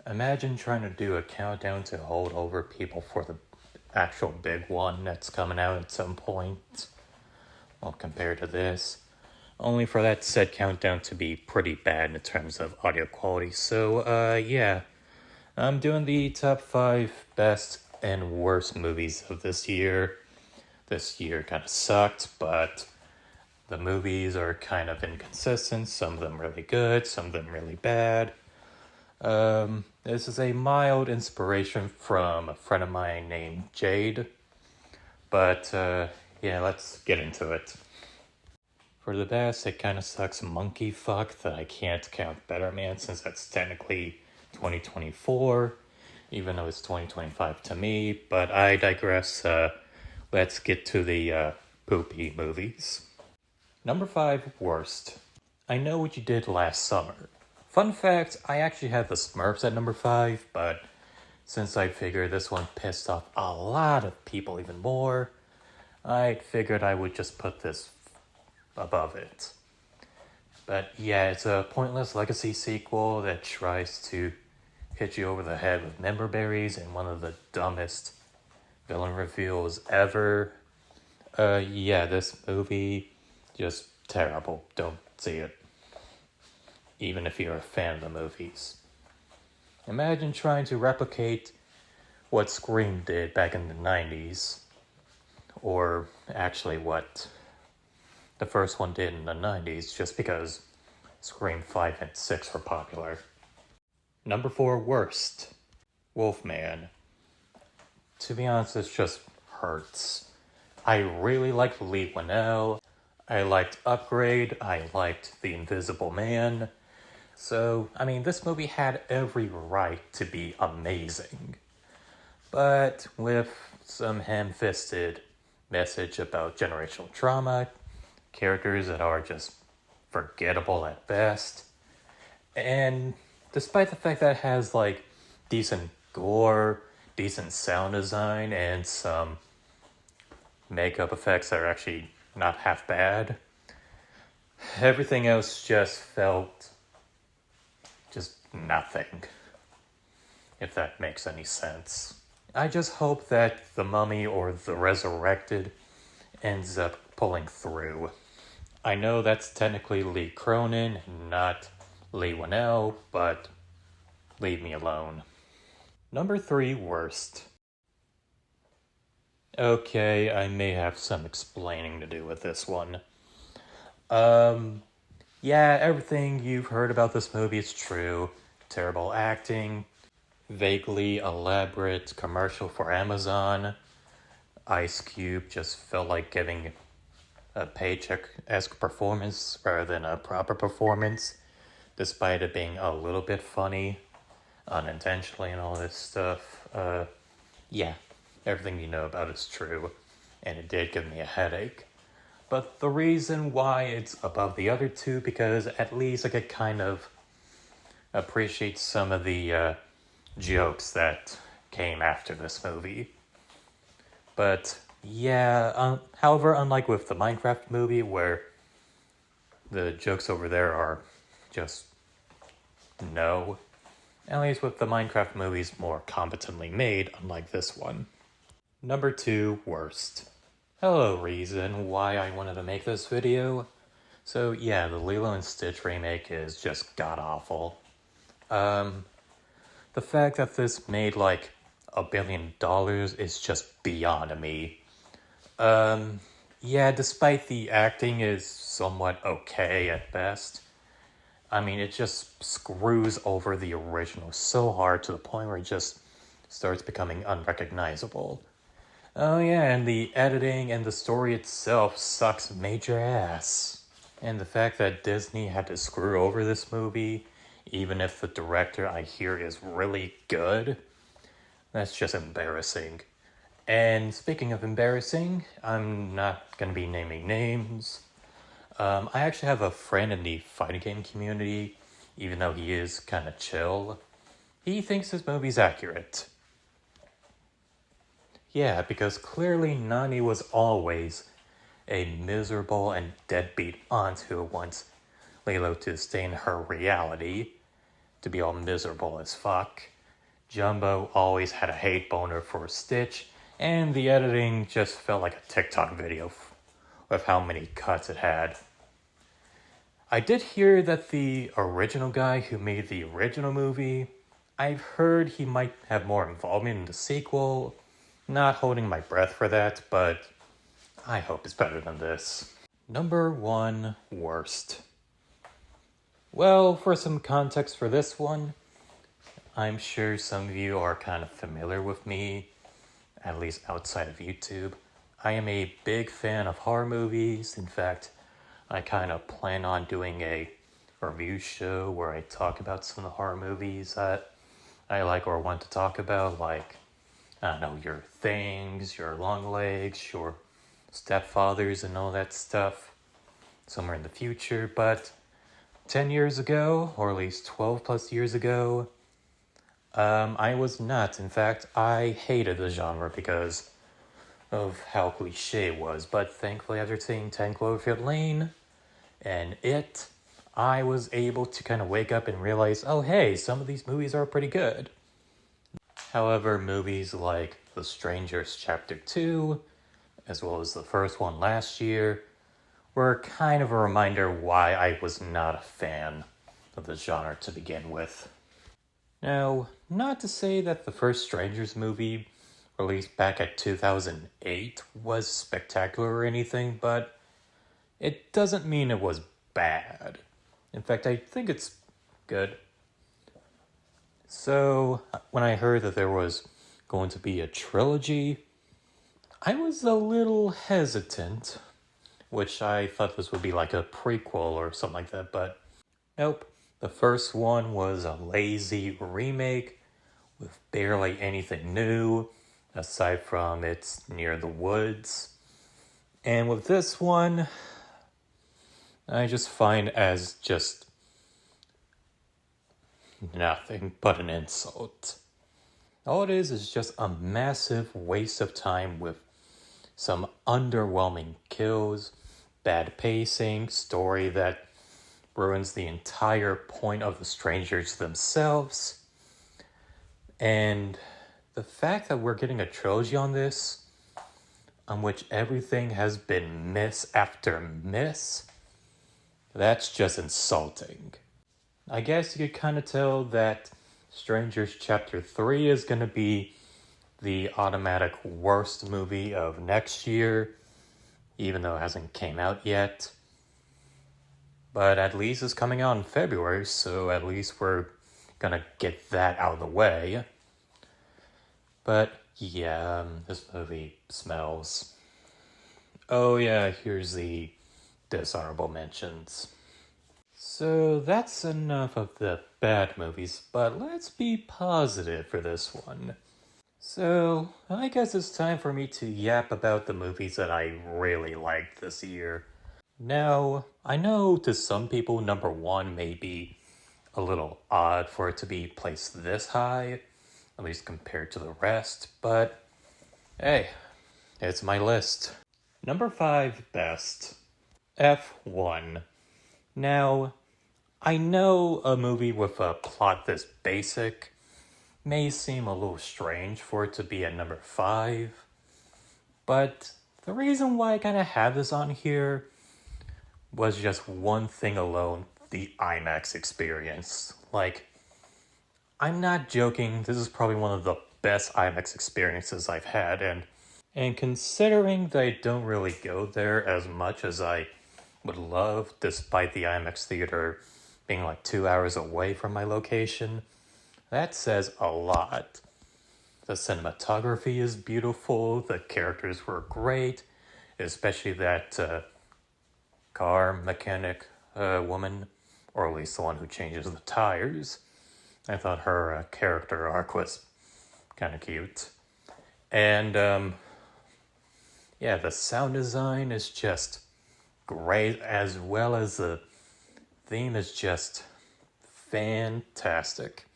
Imagine trying to do a countdown to hold over people for the actual big one that's coming out at some point. Well, compared to this, only for that said countdown to be pretty bad in terms of audio quality. So, yeah, I'm doing the top 5 best and worst movies of this year. This year kind of sucked, but the movies are kind of inconsistent. Some of them really good, some of them really bad. This is a mild inspiration from a friend of mine named Jade. But, yeah, let's get into it. For the best, it kind of sucks monkey fuck that I can't count Better Man since that's technically 2024, even though it's 2025 to me. But I digress. Let's get to the poopy movies. Number 5, worst. I Know What You Did Last Summer. Fun fact, I actually had the Smurfs at number 5, but since I figured this one pissed off a lot of people even more, I figured I would just put this above it. But yeah, it's a pointless legacy sequel that tries to hit you over the head with member berries and one of the dumbest villain reveals ever. Yeah, this movie, just terrible. Don't see it. Even if you're a fan of the movies. Imagine trying to replicate what Scream did back in the 90s. Or actually what the first one did in the 90s, just because Scream 5 and 6 were popular. Number 4, worst. Wolfman. To be honest, this just hurts. I really liked Lee Winnell. I liked Upgrade. I liked The Invisible Man. So, I mean, this movie had every right to be amazing. But with some ham-fisted message about generational trauma, characters that are just forgettable at best, and despite the fact that it has, like, decent gore, decent sound design, and some makeup effects that are actually not half bad, everything else just felt just nothing, if that makes any sense. I just hope that The Mummy or The Resurrected ends up pulling through. I know that's technically Lee Cronin, not Lee Winnell, but leave me alone. Number 3, worst. Okay, I may have some explaining to do with this one. Yeah, everything you've heard about this movie is true. Terrible acting, vaguely elaborate commercial for Amazon. Ice Cube just felt like giving a paycheck-esque performance rather than a proper performance, despite it being a little bit funny, unintentionally and all this stuff. Yeah, everything you know about is true, and it did give me a headache. But the reason why it's above the other two, because at least I could kind of appreciate some of the jokes that came after this movie. But yeah, however, unlike with the Minecraft movie, where the jokes over there are just no, at least with the Minecraft movies more competently made, unlike this one. Number 2, worst. Hello, reason why I wanted to make this video. So yeah, the Lilo and Stitch remake is just god-awful. The fact that this made like $1 billion is just beyond me. Yeah, despite the acting is somewhat okay at best, I mean, it just screws over the original so hard to the point where it just starts becoming unrecognizable. Oh yeah, and the editing and the story itself sucks major ass. And the fact that Disney had to screw over this movie, even if the director I hear is really good, that's just embarrassing. And speaking of embarrassing, I'm not going to be naming names. I actually have a friend in the fighting game community, even though he is kind of chill. He thinks this movie's accurate. Yeah, because clearly Nani was always a miserable and deadbeat aunt who wants Lilo to stay in her reality, to be all miserable as fuck. Jumbo always had a hate boner for Stitch, and the editing just felt like a TikTok video with how many cuts it had. I did hear that the original guy who made the original movie, I've heard he might have more involvement in the sequel. Not holding my breath for that, but I hope it's better than this. Number 1 worst. Well, for some context for this one, I'm sure some of you are kind of familiar with me, at least outside of YouTube. I am a big fan of horror movies. In fact, I kind of plan on doing a review show where I talk about some of the horror movies that I like or want to talk about, like, I don't know, Your Things, Your Long Legs, Your Stepfathers, and all that stuff somewhere in the future. But 10 years ago, or at least 12 plus years ago, I was not. In fact, I hated the genre because of how cliche it was. But thankfully, after seeing 10 Cloverfield Lane and It, I was able to kind of wake up and realize, oh hey, some of these movies are pretty good. However, movies like The Strangers Chapter 2, as well as the first one last year, were kind of a reminder why I was not a fan of the genre to begin with. Now, not to say that the first Strangers movie, released back at 2008, was spectacular or anything, but it doesn't mean it was bad. In fact, I think it's good. So, when I heard that there was going to be a trilogy, I was a little hesitant, which I thought this would be like a prequel or something like that, but nope. The first one was a lazy remake with barely anything new, aside from it's near the woods. And with this one, I just find as just nothing but an insult. All it is just a massive waste of time with some underwhelming kills, bad pacing, story that ruins the entire point of the strangers themselves. And the fact that we're getting a trilogy on this, on which everything has been miss after miss, that's just insulting. I guess you could kind of tell that Strangers Chapter 3 is going to be the automatic worst movie of next year, even though it hasn't came out yet. But at least it's coming out in February, so at least we're gonna get that out of the way. But yeah, this movie smells. Oh yeah, here's the dishonorable mentions. So that's enough of the bad movies, but let's be positive for this one. So I guess it's time for me to yap about the movies that I really liked this year. Now, I know to some people number 1 may be a little odd for it to be placed this high, at least compared to the rest, but hey, it's my list. Number 5 best, F1. Now, I know a movie with a plot this basic may seem a little strange for it to be at number 5, but the reason why I kind of have this on here was just one thing alone, the IMAX experience. Like, I'm not joking, this is probably one of the best IMAX experiences I've had, and considering that I don't really go there as much as I would love, despite the IMAX theater being like 2 hours away from my location, that says a lot. The cinematography is beautiful, the characters were great, especially that car mechanic woman, or at least the one who changes the tires. I thought her character arc was kind of cute. And yeah, the sound design is just great, as well as the theme is just fantastic.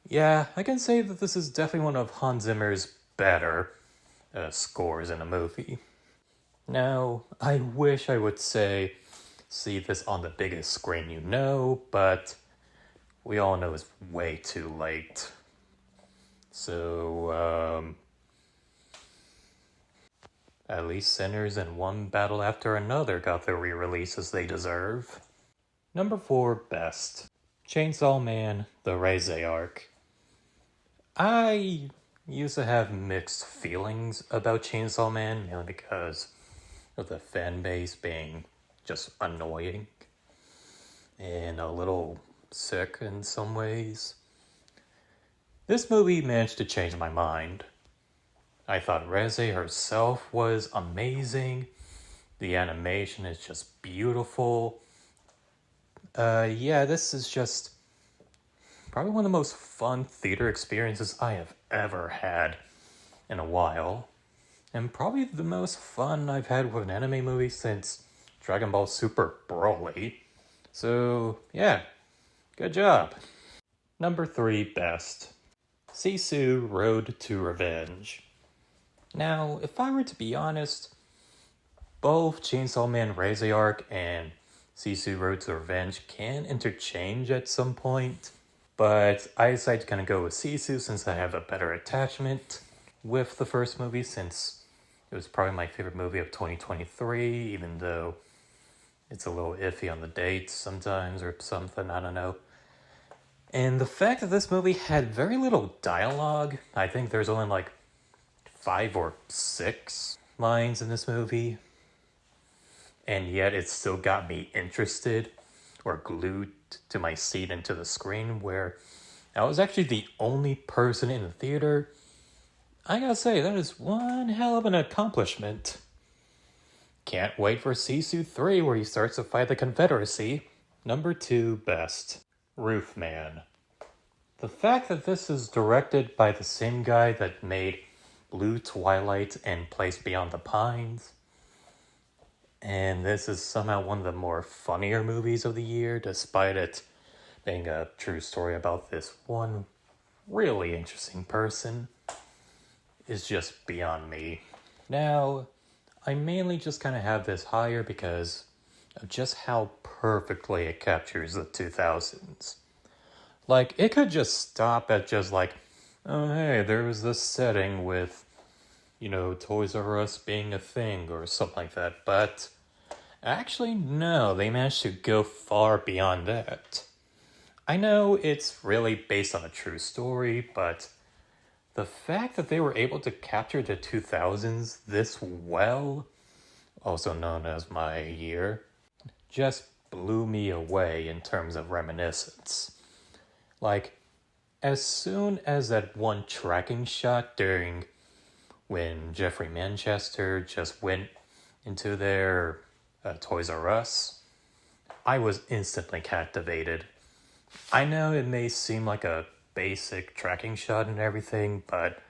Yeah, I can say that this is definitely one of Hans Zimmer's better scores in a movie. Now, I wish I would say see this on the biggest screen you know, but we all know it's way too late. So, at least Sinners and One Battle After Another got the re-releases they deserve. Number 4, Best. Chainsaw Man, the Reze arc. I used to have mixed feelings about Chainsaw Man, mainly because of the fan base being just annoying and a little sick in some ways. This movie managed to change my mind. I thought Reze herself was amazing. The animation is just beautiful. This is just probably one of the most fun theater experiences I have ever had in a while. And probably the most fun I've had with an anime movie since Dragon Ball Super Broly. So, yeah, good job. Number 3, Best. Sisu Road to Revenge. Now, if I were to be honest, both Chainsaw Man Reze Arc and Sisu Road to Revenge can interchange at some point, but I decided to kind of go with Sisu since I have a better attachment with the first movie, since it was probably my favorite movie of 2023, even though it's a little iffy on the dates sometimes or something, I don't know. And the fact that this movie had very little dialogue, I think there's only like 5 or 6 lines in this movie, and yet it still got me interested or glued to my seat and to the screen, where I was actually the only person in the theater. I gotta say, that is one hell of an accomplishment. Can't wait for Sisu 3, where he starts to fight the Confederacy. Number 2, Best. Roofman. The fact that this is directed by the same guy that made Blue Twilight and Place Beyond the Pines, and this is somehow one of the more funnier movies of the year, despite it being a true story about this one really interesting person, is just beyond me. Now, I mainly just kind of have this higher because of just how perfectly it captures the 2000s. Like, it could just stop at just like, oh hey, there was this setting with, Toys R Us being a thing or something like that, but actually no, they managed to go far beyond that. I know it's really based on a true story, but the fact that they were able to capture the 2000s this well, also known as my year, just blew me away in terms of reminiscence. Like, as soon as that one tracking shot during when Jeffrey Manchester just went into their Toys R Us, I was instantly captivated. I know it may seem like a basic tracking shot and everything, but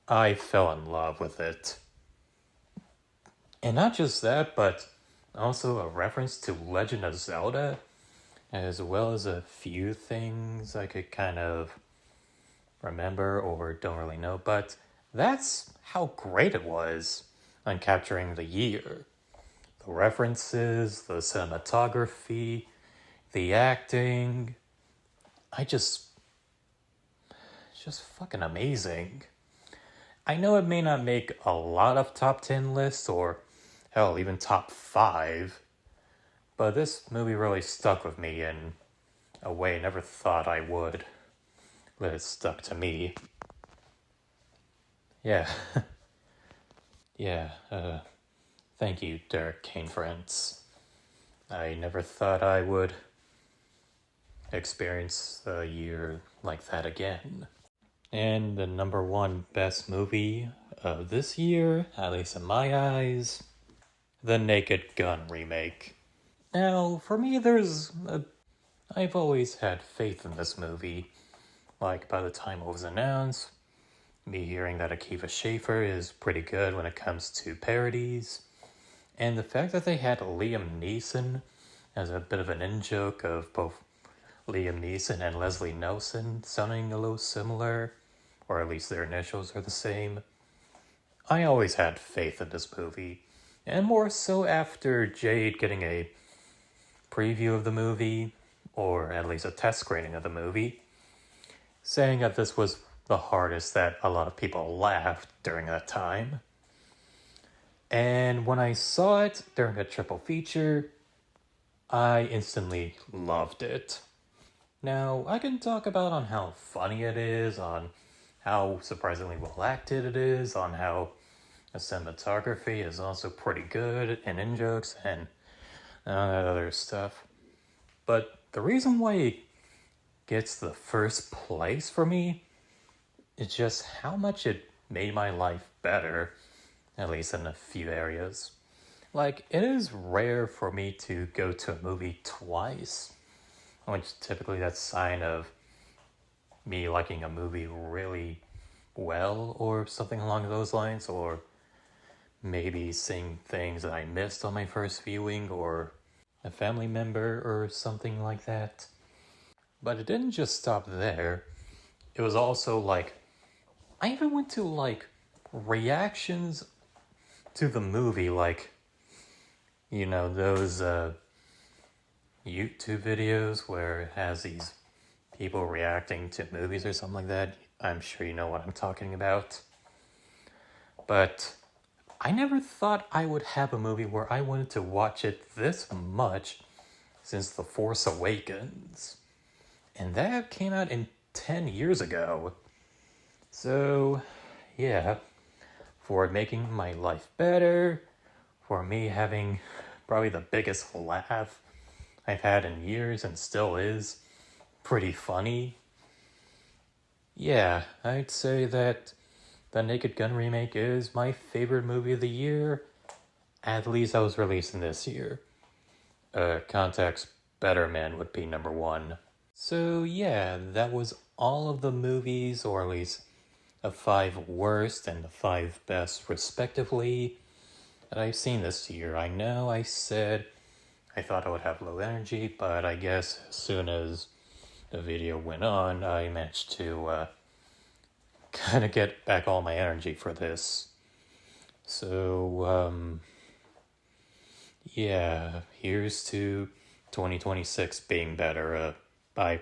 I fell in love with it. And not just that, but also a reference to Legend of Zelda, as well as a few things I could kind of remember or don't really know, but that's how great it was on capturing the year. The references, the cinematography, the acting, it's just fucking amazing. I know it may not make a lot of top 10 lists or hell, even top 5, but this movie really stuck with me in a way I never thought I would. But it stuck to me. Yeah. Thank you, Derek Kane Friends. I never thought I would experience a year like that again. And the number 1 best movie of this year, at least in my eyes, the Naked Gun remake. Now, for me, I've always had faith in this movie. Like, by the time it was announced, me hearing that Akiva Schaffer is pretty good when it comes to parodies, and the fact that they had Liam Neeson as a bit of an in-joke of both Liam Neeson and Leslie Nielsen sounding a little similar, or at least their initials are the same. I always had faith in this movie, and more so after Jade getting a preview of the movie, or at least a test screening of the movie, saying that this was the hardest that a lot of people laughed during that time. And when I saw it during a triple feature, I instantly loved it. Now, I can talk about on how funny it is, on how surprisingly well acted it is, on how the cinematography is also pretty good, and in jokes, and all that other stuff. But the reason why it gets the first place for me is just how much it made my life better, at least in a few areas. Like, it is rare for me to go to a movie twice, which typically that's a sign of me liking a movie really well or something along those lines, or maybe seeing things that I missed on my first viewing or a family member or something like that. But it didn't just stop there. It was also like, I even went to like reactions to the movie, like, you know, those YouTube videos where it has these people reacting to movies or something like that. I'm sure you know what I'm talking about. But I never thought I would have a movie where I wanted to watch it this much since The Force Awakens. And that came out in 10 years ago. So, yeah, for making my life better, for me having probably the biggest laugh I've had in years and still is pretty funny. Yeah, I'd say that the Naked Gun remake is my favorite movie of the year, at least that was released in this year. Context, Better Man would be number one. So yeah, that was all of the movies, or at least the 5 worst and the 5 best respectively, that I've seen this year. I know I said I thought I would have low energy, but I guess as soon as the video went on, I managed to kind of get back all my energy for this. So, yeah, here's to 2026 being better. Bye.